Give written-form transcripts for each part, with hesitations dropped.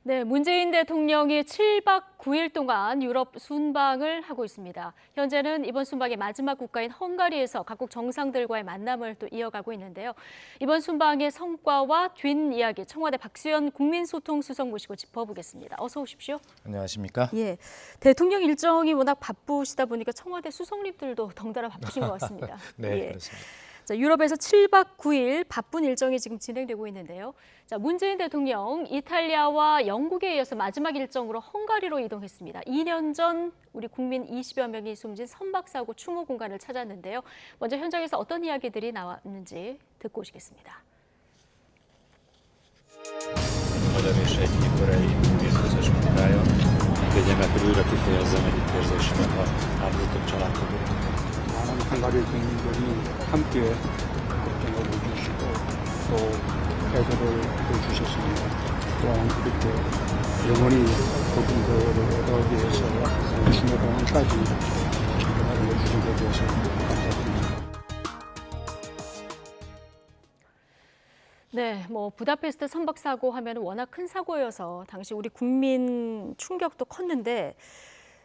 네, 문재인 대통령이 7박 9일 동안 유럽 순방을 하고 있습니다. 현재는 이번 순방의 마지막 국가인 헝가리에서 각국 정상들과의 만남을 또 이어가고 있는데요. 이번 순방의 성과와 뒷이야기 청와대 박수현 국민소통수석 모시고 짚어보겠습니다. 어서 오십시오. 안녕하십니까? 예, 대통령 일정이 워낙 바쁘시다 보니까 청와대 수석님들도 덩달아 바쁘신 것 같습니다. 네, 그렇습니다. 자, 유럽에서 7박 9일 바쁜 일정이 지금 진행되고 있는데요. 자, 문재인 대통령 이탈리아와 영국에 이어서 마지막 일정으로 헝가리로 이동했습니다. 2년 전 우리 국민 20여 명이 숨진 선박사고 추모 공간을 찾았는데요. 먼저 현장에서 어떤 이야기들이 나왔는지 듣고 오시겠습니다. Magyar és egy korai művészközös munkája. Engedje meg, hogy újra kifejezzem együttérzésemet a áldozott családtagoknak. 많은 헝가리 국민들이 함께 걱정을 해주시고 또 애도를 해주셨습니다. 또한 그렇게 영원히 그분들을 위해서 주의 동안까지 기도를 해주시게 되어서 감사드립니다. 네, 부다페스트 선박 사고 하면 워낙 큰 사고여서 당시 우리 국민 충격도 컸는데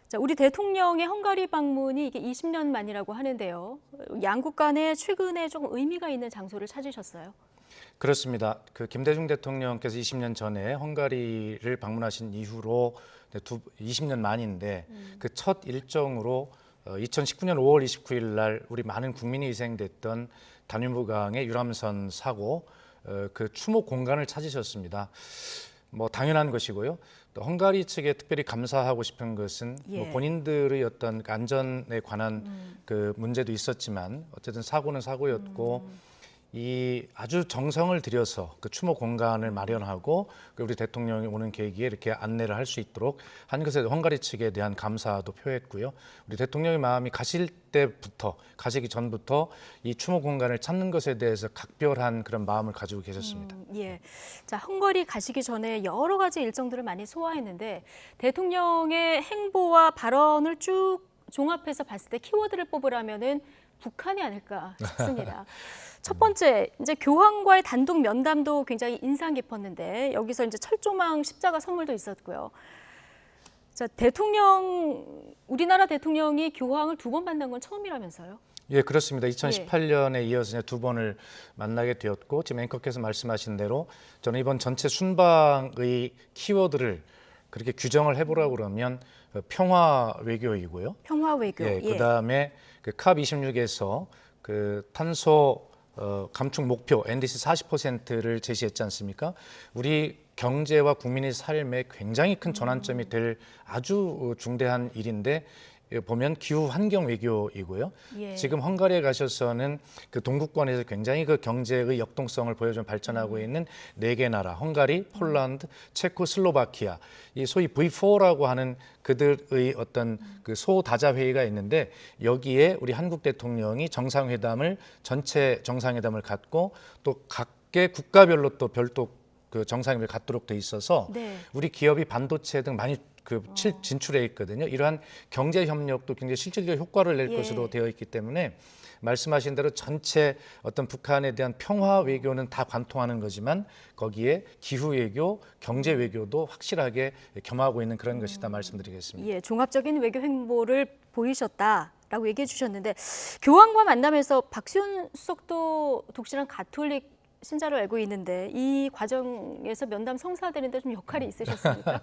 자, 우리 대통령의 헝가리 방문이 이게 20년 만이라고 하는데요. 양국 간에 최근에 조금 의미가 있는 장소를 찾으셨어요. 그렇습니다. 그 김대중 대통령께서 20년 전에 헝가리를 방문하신 이후로 20년 만인데 그 첫 일정으로 2019년 5월 29일 날 우리 많은 국민이 희생됐던 다뉴브강의 유람선 사고 그 추모 공간을 찾으셨습니다. 당연한 것이고요. 또 헝가리 측에 특별히 감사하고 싶은 것은 본인들의 어떤 안전에 관한 그 문제도 있었지만 어쨌든 사고는 사고였고 이 아주 정성을 들여서 그 추모 공간을 마련하고 우리 대통령이 오는 계기에 이렇게 안내를 할 수 있도록 한 것에 헝가리 측에 대한 감사도 표했고요. 우리 대통령의 마음이 가시기 전부터 이 추모 공간을 찾는 것에 대해서 각별한 그런 마음을 가지고 계셨습니다. 예. 자, 헝가리 가시기 전에 여러 가지 일정들을 많이 소화했는데 대통령의 행보와 발언을 쭉 종합해서 봤을 때 키워드를 뽑으라면은 북한이 아닐까 싶습니다. 첫 번째, 이제 교황과의 단독 면담도 굉장히 인상 깊었는데 여기서 이제 철조망 십자가 선물도 있었고요. 자, 우리나라 대통령이 교황을 2번 만난 건 처음이라면서요? 예, 그렇습니다. 2018년에 이어서 2번을 만나게 되었고 지금 앵커께서 말씀하신 대로 저는 이번 전체 순방의 키워드를 그렇게 규정을 해보라고 그러면 평화 외교이고요. 평화 외교. 예, 그다음에 그 캅 26에서 그 탄소 감축 목표 NDC 40%를 제시했지 않습니까? 우리 경제와 국민의 삶에 굉장히 큰 전환점이 될 아주 중대한 일인데 보면 기후 환경 외교이고요. 지금 헝가리에 가셔서는 그 동구권에서 굉장히 그 경제의 역동성을 보여주는 발전하고 있는 4개 나라, 헝가리, 폴란드, 체코, 슬로바키아, 이 소위 V4라고 하는 그들의 어떤 그 소다자 회의가 있는데 여기에 우리 한국 대통령이 전체 정상회담을 갖고 또 각계 국가별로 또 별도 그 정상회담을 갖도록 돼 있어서 우리 기업이 반도체 등 많이 진출해 있거든요. 이러한 경제 협력도 굉장히 실질적 효과를 낼 것으로 되어 있기 때문에 말씀하신 대로 전체 어떤 북한에 대한 평화 외교는 다 관통하는 거지만 거기에 기후 외교, 경제 외교도 확실하게 겸하고 있는 그런 것이다 말씀드리겠습니다. 예, 종합적인 외교 행보를 보이셨다라고 얘기해 주셨는데 교황과 만나면서 박수현 수석도 독실한 가톨릭 신자로 알고 있는데 이 과정에서 면담 성사되는데 좀 역할이 있으셨습니까?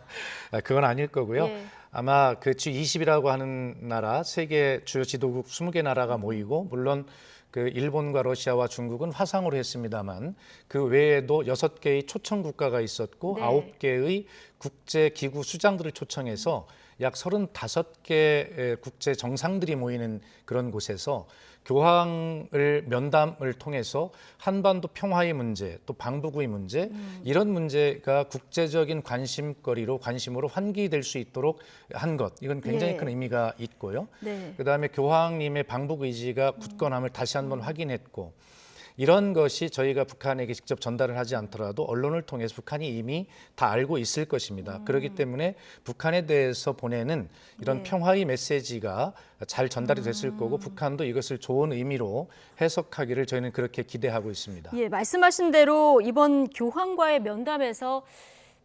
그건 아닐 거고요. 아마 그 G20이라고 하는 나라, 세계 주요 지도국 20개 나라가 모이고 물론 그 일본과 러시아와 중국은 화상으로 했습니다만 그 외에도 6개의 초청 국가가 있었고 9개의 국제 기구 수장들을 초청해서 약 35개 국제 정상들이 모이는 그런 곳에서 교황을 면담을 통해서 한반도 평화의 문제, 또 방북의 문제 이런 문제가 국제적인 관심으로 환기될 수 있도록 한 것, 이건 굉장히 큰 의미가 있고요. 그다음에 교황님의 방북 의지가 굳건함을 다시 한번 확인했고 이런 것이 저희가 북한에게 직접 전달을 하지 않더라도 언론을 통해서 북한이 이미 다 알고 있을 것입니다. 그렇기 때문에 북한에 대해서 보내는 이런 평화의 메시지가 잘 전달이 됐을 거고 북한도 이것을 좋은 의미로 해석하기를 저희는 그렇게 기대하고 있습니다. 예, 말씀하신 대로 이번 교황과의 면담에서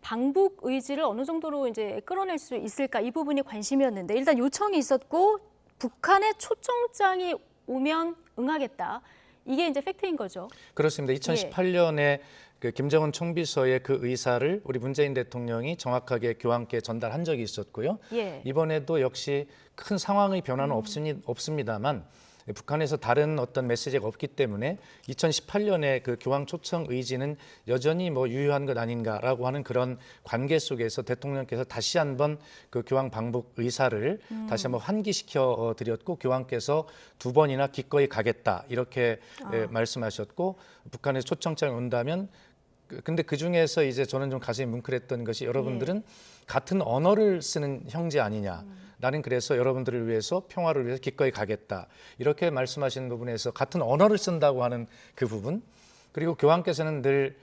방북 의지를 어느 정도로 이제 끌어낼 수 있을까 이 부분이 관심이었는데 일단 요청이 있었고 북한의 초청장이 오면 응하겠다. 이게 이제 팩트인 거죠. 그렇습니다. 2018년에 그 김정은 총비서의 그 의사를 우리 문재인 대통령이 정확하게 교황께 전달한 적이 있었고요. 예. 이번에도 역시 큰 상황의 변화는 없습니다만 북한에서 다른 어떤 메시지가 없기 때문에 2018년에 그 교황 초청 의지는 여전히 뭐 유효한 것 아닌가라고 하는 그런 관계 속에서 대통령께서 다시 한번 그 교황 방북 의사를 다시 한번 환기시켜 드렸고 교황께서 2번이나 기꺼이 가겠다 이렇게 말씀하셨고 북한에서 초청장이 온다면 근데 그 중에서 이제 저는 좀 가슴이 뭉클했던 것이 여러분들은 같은 언어를 쓰는 형제 아니냐. 나는 그래서 여러분들을 위해서 평화를 위해서 기꺼이 가겠다. 이렇게 말씀하시는 부분에서 같은 언어를 쓴다고 하는 그 부분. 그리고 교황께서는 늘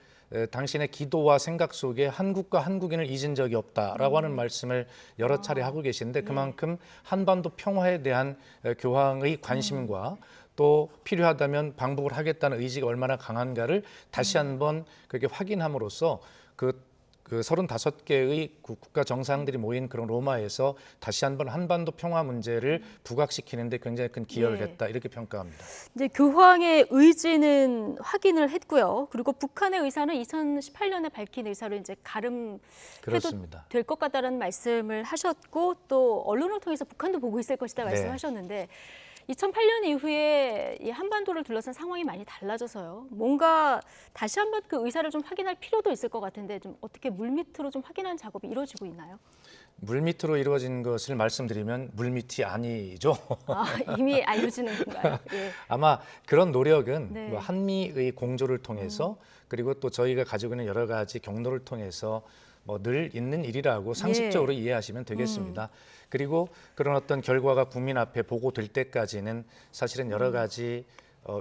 당신의 기도와 생각 속에 한국과 한국인을 잊은 적이 없다라고 하는 말씀을 여러 차례 하고 계신데 그만큼 한반도 평화에 대한 교황의 관심과 또 필요하다면 방북을 하겠다는 의지가 얼마나 강한가를 다시 한번 그렇게 확인함으로써 그 35개의 국가 정상들이 모인 그런 로마에서 다시 한번 한반도 평화 문제를 부각시키는 데 굉장히 큰 기여를 했다 이렇게 평가합니다. 이제 교황의 의지는 확인을 했고요. 그리고 북한의 의사는 2018년에 밝힌 의사로 이제 가름해도 될 것 같다는 말씀을 하셨고 또 언론을 통해서 북한도 보고 있을 것이다 말씀하셨는데 2008년 이후에 이 한반도를 둘러싼 상황이 많이 달라져서요. 뭔가 다시 한번 그 의사를 좀 확인할 필요도 있을 것 같은데 좀 어떻게 물밑으로 좀 확인하는 작업이 이루어지고 있나요? 물밑으로 이루어진 것을 말씀드리면 물밑이 아니죠. 이미 알려지는 건가요? 예. 아마 그런 노력은 뭐 한미의 공조를 통해서 그리고 또 저희가 가지고 있는 여러 가지 경로를 통해서 뭐 늘 있는 일이라고 상식적으로 이해하시면 되겠습니다. 그리고 그런 어떤 결과가 국민 앞에 보고될 때까지는 사실은 여러 가지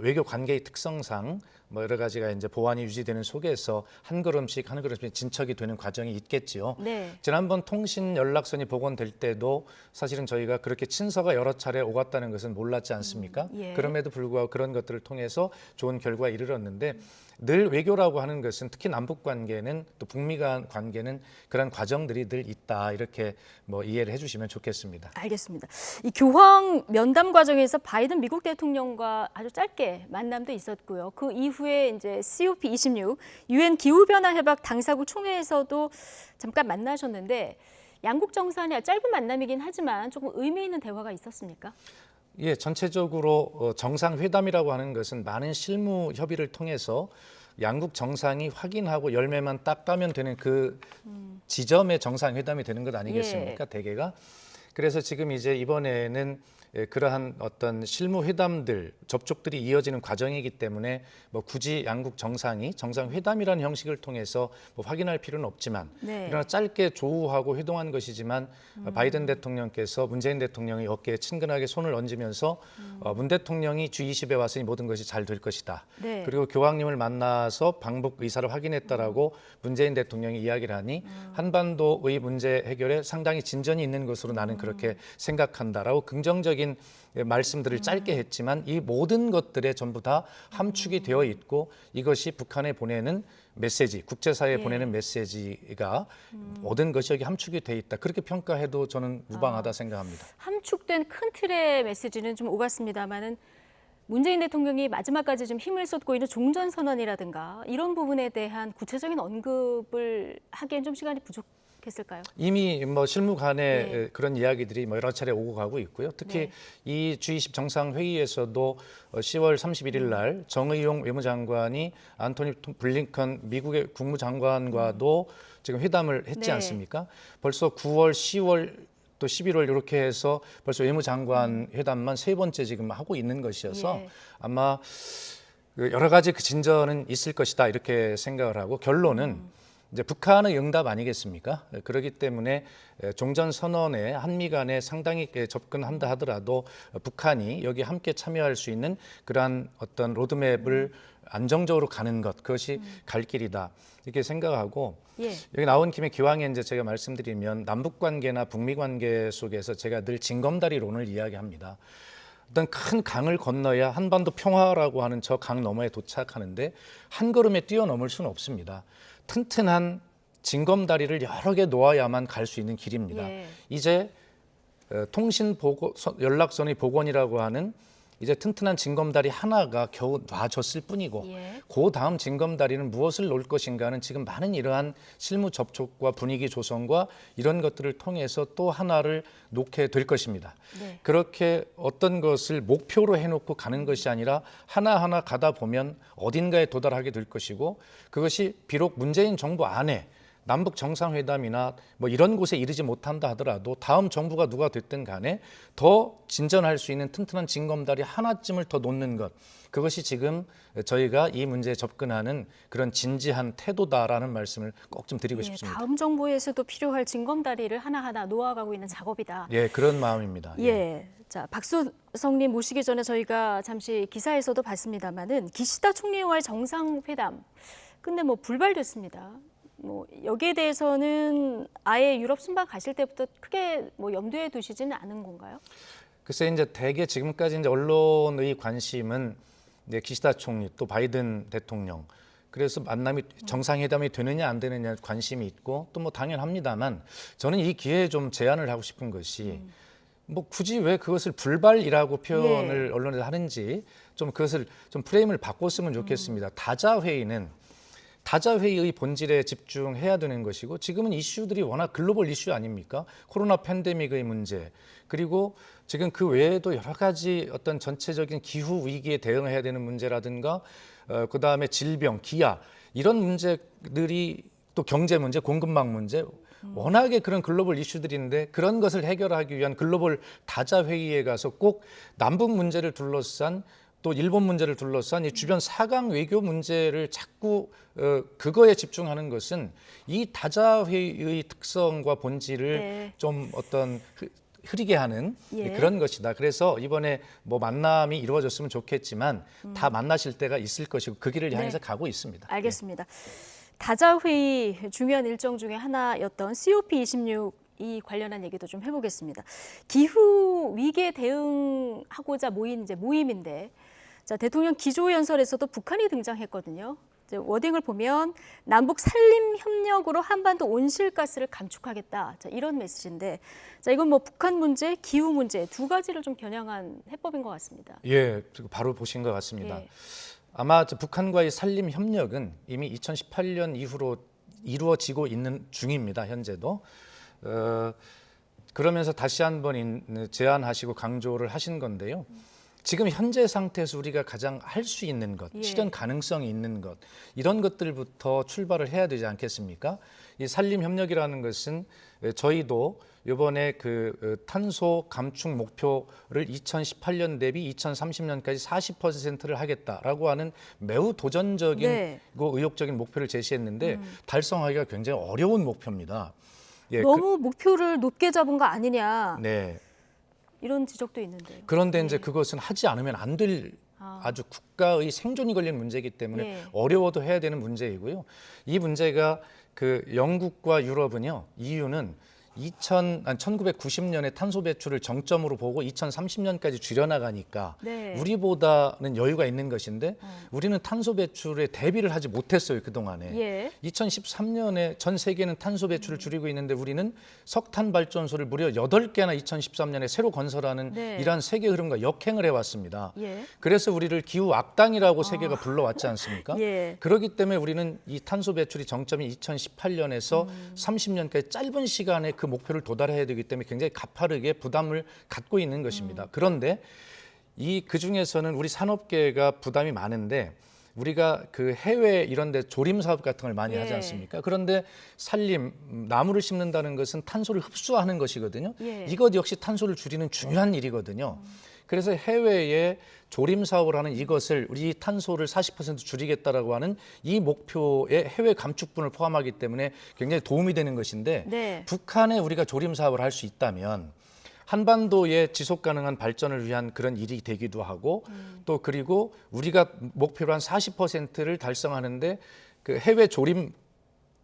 외교 관계의 특성상 뭐 여러 가지가 이제 보완이 유지되는 속에서 한 걸음씩 진척이 되는 과정이 있겠지요. 지난번 통신 연락선이 복원될 때도 사실은 저희가 그렇게 친서가 여러 차례 오갔다는 것은 몰랐지 않습니까? 그럼에도 불구하고 그런 것들을 통해서 좋은 결과에 이르렀는데 늘 외교라고 하는 것은 특히 남북 관계는 또 북미 간 관계는 그런 과정들이 늘 있다 이렇게 뭐 이해를 해주시면 좋겠습니다. 알겠습니다. 이 교황 면담 과정에서 바이든 미국 대통령과 아주 짧게 만남도 있었고요. 그 이후에 이제 COP26 유엔 기후 변화 협약 당사국 총회에서도 잠깐 만나셨는데 양국 정상의 짧은 만남이긴 하지만 조금 의미 있는 대화가 있었습니까? 예, 전체적으로 정상회담이라고 하는 것은 많은 실무 협의를 통해서 양국 정상이 확인하고 열매만 딱 따면 되는 그 지점의 정상회담이 되는 것 아니겠습니까? 대개가. 그래서 지금 이제 이번에는 그러한 어떤 실무 회담들, 접촉들이 이어지는 과정이기 때문에 뭐 굳이 양국 정상이 정상회담이라는 형식을 통해서 뭐 확인할 필요는 없지만 그러나 짧게 조우하고 회동한 것이지만 바이든 대통령께서 문재인 대통령이 어깨에 친근하게 손을 얹으면서 문 대통령이 G20에 왔으니 모든 것이 잘 될 것이다. 그리고 교황님을 만나서 방북 의사를 확인했다라고 문재인 대통령이 이야기를 하니 한반도의 문제 해결에 상당히 진전이 있는 것으로 나는 그렇게 생각한다라고 긍정적인 말씀들을 짧게 했지만 이 모든 것들에 전부 다 함축이 되어 있고 이것이 북한에 보내는 메시지, 국제사회에 보내는 메시지가 모든 것이 여기 함축이 돼 있다. 그렇게 평가해도 저는 무방하다 생각합니다. 함축된 큰 틀의 메시지는 좀 오갔습니다만은 문재인 대통령이 마지막까지 좀 힘을 쏟고 있는 종전선언이라든가 이런 부분에 대한 구체적인 언급을 하기엔 좀 시간이 부족했을까요? 이미 뭐 실무 간에 그런 이야기들이 뭐 여러 차례 오고 가고 있고요. 특히 이 G20 정상회의에서도 10월 31일 날 정의용 외무장관이 안토니 블링컨 미국의 국무장관과도 지금 회담을 했지 않습니까? 벌써 9월, 10월 또 11월 이렇게 해서 벌써 외무장관 회담만 3번째 지금 하고 있는 것이어서 아마 여러 가지 그 진전은 있을 것이다 이렇게 생각을 하고 결론은 이제 북한의 응답 아니겠습니까? 그렇기 때문에 종전선언에 한미 간에 상당히 접근한다 하더라도 북한이 여기 함께 참여할 수 있는 그러한 어떤 로드맵을 안정적으로 가는 것 그것이 갈 길이다 이렇게 생각하고 여기 나온 김에 기왕에 이제 제가 말씀드리면 남북 관계나 북미 관계 속에서 제가 늘 징검다리론을 이야기합니다. 어떤 큰 강을 건너야 한반도 평화라고 하는 저 강 너머에 도착하는데 한 걸음에 뛰어넘을 수는 없습니다. 튼튼한 징검다리를 여러 개 놓아야만 갈 수 있는 길입니다. 예. 이제 통신 보고 연락선의 복원이라고 하는 이제 튼튼한 징검다리 하나가 겨우 놔졌을 뿐이고 예. 그 다음 징검다리는 무엇을 놓을 것인가는 지금 많은 이러한 실무 접촉과 분위기 조성과 이런 것들을 통해서 또 하나를 놓게 될 것입니다. 네. 그렇게 어떤 것을 목표로 해놓고 가는 것이 아니라 하나하나 가다 보면 어딘가에 도달하게 될 것이고 그것이 비록 문재인 정부 안에 남북 정상회담이나 뭐 이런 곳에 이르지 못한다 하더라도 다음 정부가 누가 됐든 간에 더 진전할 수 있는 튼튼한 징검다리 하나쯤을 더 놓는 것, 그것이 지금 저희가 이 문제에 접근하는 그런 진지한 태도다라는 말씀을 꼭 좀 드리고 예, 싶습니다. 다음 정부에서도 필요할 징검다리를 하나하나 놓아가고 있는 작업이다. 예, 그런 마음입니다. 예. 자, 박수성님 모시기 전에 저희가 잠시 기사에서도 봤습니다마는 기시다 총리와의 정상회담. 근데 뭐 불발됐습니다. 뭐 여기에 대해서는 아예 유럽 순방 가실 때부터 크게 뭐 염두에 두시지는 않은 건가요? 글쎄 이제 대개 지금까지 이제 언론의 관심은 이제 기시다 총리 또 바이든 대통령 그래서 만남이 정상회담이 되느냐 안 되느냐 관심이 있고 또 뭐 당연합니다만 저는 이 기회에 좀 제안을 하고 싶은 것이 뭐 굳이 왜 그것을 불발이라고 표현을 언론에서 하는지 좀 그것을 좀 프레임을 바꿨으면 좋겠습니다. 다자회의의 본질에 집중해야 되는 것이고 지금은 이슈들이 워낙 글로벌 이슈 아닙니까? 코로나 팬데믹의 문제 그리고 지금 그 외에도 여러 가지 어떤 전체적인 기후 위기에 대응해야 되는 문제라든가 그다음에 질병, 기아 이런 문제들이 또 경제 문제, 공급망 문제 워낙에 그런 글로벌 이슈들인데 그런 것을 해결하기 위한 글로벌 다자회의에 가서 꼭 남북 문제를 둘러싼 또 일본 문제를 둘러싼 이 주변 사강 외교 문제를 자꾸 그거에 집중하는 것은 이 다자회의의 특성과 본질을 네. 좀 어떤 흐리게 하는 예. 그런 것이다. 그래서 이번에 뭐 만남이 이루어졌으면 좋겠지만 다 만나실 때가 있을 것이고 그 길을 향해서 가고 있습니다. 알겠습니다. 다자회의 중요한 일정 중에 하나였던 COP26 이 관련한 얘기도 좀 해보겠습니다. 기후 위기에 대응하고자 모인 이제 모임인데, 자 대통령 기조연설에서도 북한이 등장했거든요. 이제 워딩을 보면 남북 산림 협력으로 한반도 온실가스를 감축하겠다. 자 이런 메시지인데, 자 이건 뭐 북한 문제, 기후 문제 두 가지를 좀 겨냥한 해법인 것 같습니다. 예, 바로 보신 것 같습니다. 예. 아마 북한과의 산림 협력은 이미 2018년 이후로 이루어지고 있는 중입니다. 현재도. 그러면서 다시 한번 제안하시고 강조를 하신 건데요. 지금 현재 상태에서 우리가 가장 할 수 있는 것, 예. 실현 가능성이 있는 것, 이런 것들부터 출발을 해야 되지 않겠습니까? 이 산림 협력이라는 것은 저희도 이번에 그 탄소 감축 목표를 2018년 대비 2030년까지 40%를 하겠다라고 하는 매우 도전적인 네. 의욕적인 목표를 제시했는데 달성하기가 굉장히 어려운 목표입니다. 예, 너무 목표를 높게 잡은 거 아니냐 네. 이런 지적도 있는데요. 그런데 이제 그것은 하지 않으면 안 될 아주 국가의 생존이 걸린 문제이기 때문에 예. 어려워도 해야 되는 문제이고요. 이 문제가 그 영국과 유럽은요. EU는 1990년에 탄소 배출을 정점으로 보고 2030년까지 줄여나가니까 네. 우리보다는 여유가 있는 것인데 우리는 탄소 배출에 대비를 하지 못했어요. 그동안에. 예. 2013년에 전 세계는 탄소 배출을 줄이고 있는데 우리는 석탄 발전소를 무려 8개나 2013년에 새로 건설하는 네. 이러한 세계 흐름과 역행을 해왔습니다. 예. 그래서 우리를 기후 악당이라고 세계가 불러왔지 않습니까? 예. 그렇기 때문에 우리는 이 탄소 배출이 정점이 2018년에서 30년까지 짧은 시간에 그 목표를 도달해야 되기 때문에 굉장히 가파르게 부담을 갖고 있는 것입니다. 그런데 그 중에서는 우리 산업계가 부담이 많은데 우리가 그 해외 이런 데 조림 사업 같은 걸 많이 예. 하지 않습니까? 그런데 나무를 심는다는 것은 탄소를 흡수하는 것이거든요. 예. 이것 역시 탄소를 줄이는 중요한 일이거든요. 그래서 해외에 조림 사업을 하는 이것을 우리 탄소를 40% 줄이겠다라고 하는 이 목표에 해외 감축분을 포함하기 때문에 굉장히 도움이 되는 것인데 네. 북한에 우리가 조림 사업을 할 수 있다면 한반도의 지속 가능한 발전을 위한 그런 일이 되기도 하고 또 그리고 우리가 목표로 한 40%를 달성하는데 그 해외 조림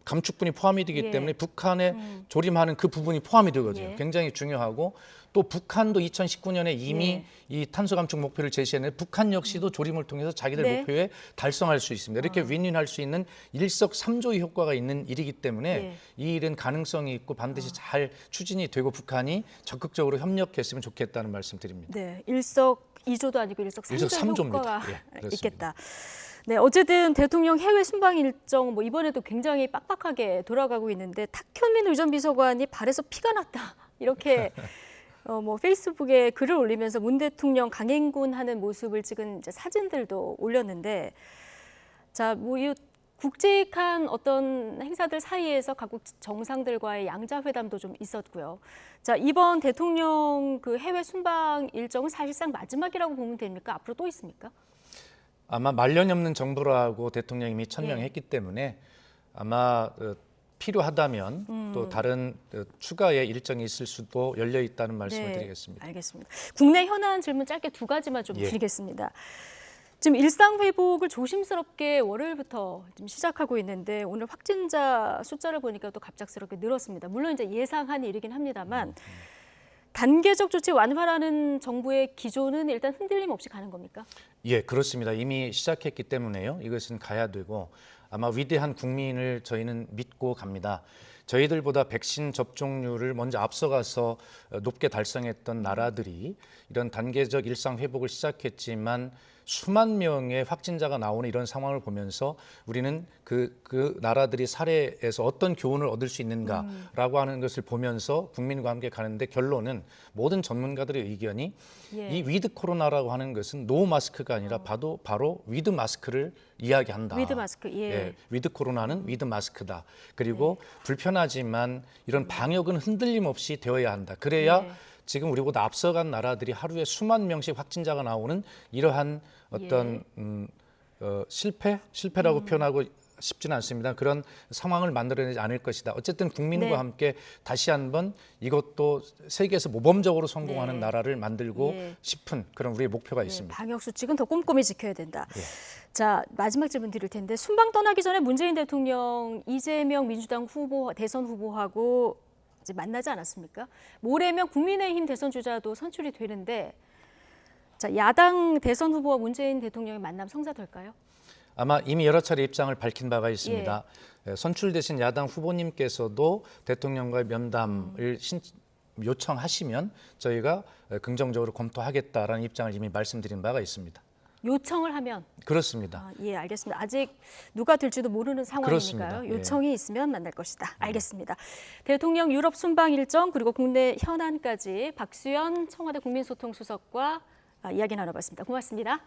감축분이 포함이 되기 예. 때문에 북한에 조림하는 그 부분이 포함이 되거든요. 예. 굉장히 중요하고 또 북한도 2019년에 이미 예. 이 탄소 감축 목표를 제시했는데 북한 역시도 조림을 통해서 자기들 네. 목표에 달성할 수 있습니다. 이렇게 윈윈할 수 있는 일석삼조의 효과가 있는 일이기 때문에 예. 이 일은 가능성이 있고 반드시 잘 추진이 되고 북한이 적극적으로 협력했으면 좋겠다는 말씀드립니다. 네, 일석이조도 아니고 일석삼조 일석삼조입니다. 효과가 예, 그렇습니다. 있겠다. 네, 어쨌든 대통령 해외 순방 일정 뭐 이번에도 굉장히 빡빡하게 돌아가고 있는데 탁현민 의전비서관이 발에서 피가 났다 이렇게 뭐 페이스북에 글을 올리면서 문 대통령 강행군하는 모습을 찍은 이제 사진들도 올렸는데 자, 뭐 이 굵직한 어떤 행사들 사이에서 각국 정상들과의 양자회담도 좀 있었고요. 자, 이번 대통령 그 해외 순방 일정은 사실상 마지막이라고 보면 됩니까? 앞으로 또 있습니까? 아마 말년이 없는 정부라고 대통령님이 천명했기 때문에 아마 필요하다면 또 다른 추가의 일정이 있을 수도 열려 있다는 말씀을 네, 드리겠습니다. 알겠습니다. 국내 현안 질문 짧게 두 가지만 좀 예. 드리겠습니다. 지금 일상 회복을 조심스럽게 월요일부터 좀 시작하고 있는데 오늘 확진자 숫자를 보니까 또 갑작스럽게 늘었습니다. 물론 이제 예상한 일이긴 합니다만 단계적 조치 완화라는 정부의 기조는 일단 흔들림 없이 가는 겁니까? 예, 그렇습니다. 이미 시작했기 때문에요. 이것은 가야 되고 아마 위대한 국민을 저희는 믿고 갑니다. 저희들보다 백신 접종률을 먼저 앞서가서 높게 달성했던 나라들이 이런 단계적 일상 회복을 시작했지만 수만 명의 확진자가 나오는 이런 상황을 보면서 우리는 그 나라들이 사례에서 어떤 교훈을 얻을 수 있는가라고 하는 것을 보면서 국민과 함께 가는데 결론은 모든 전문가들의 의견이 예. 이 위드 코로나라고 하는 것은 노 마스크가 아니라 바로 위드 마스크를 이야기한다. 위드 마스크, 예. 위드 코로나는 위드 마스크다. 그리고 불편하지만 이런 방역은 흔들림 없이 되어야 한다. 그래야 네. 지금 우리보다 앞서간 나라들이 하루에 수만 명씩 확진자가 나오는 이러한 어떤 실패라고 표현하고 쉽지는 않습니다. 그런 상황을 만들어내지 않을 것이다. 어쨌든 국민과 네. 함께 다시 한번 이것도 세계에서 모범적으로 성공하는 네. 나라를 만들고 예. 싶은 그런 우리의 목표가 예, 있습니다. 방역 수칙은 더 꼼꼼히 지켜야 된다. 예. 자, 마지막 질문 드릴 텐데 순방 떠나기 전에 문재인 대통령 이재명 민주당 후보 대선 후보하고 이제 만나지 않았습니까? 모레면 국민의힘 대선 주자도 선출이 되는데 자, 야당 대선 후보와 문재인 대통령의 만남 성사될까요? 아마 이미 여러 차례 입장을 밝힌 바가 있습니다. 선출되신 야당 후보님께서도 대통령과의 면담을 요청하시면 저희가 긍정적으로 검토하겠다라는 입장을 이미 말씀드린 바가 있습니다. 요청을 하면 그렇습니다. 예, 알겠습니다. 아직 누가 될지도 모르는 상황이니까요. 그렇습니다. 예. 요청이 있으면 만날 것이다. 알겠습니다. 대통령 유럽 순방 일정 그리고 국내 현안까지 박수현 청와대 국민소통수석과 이야기 나눠봤습니다. 고맙습니다.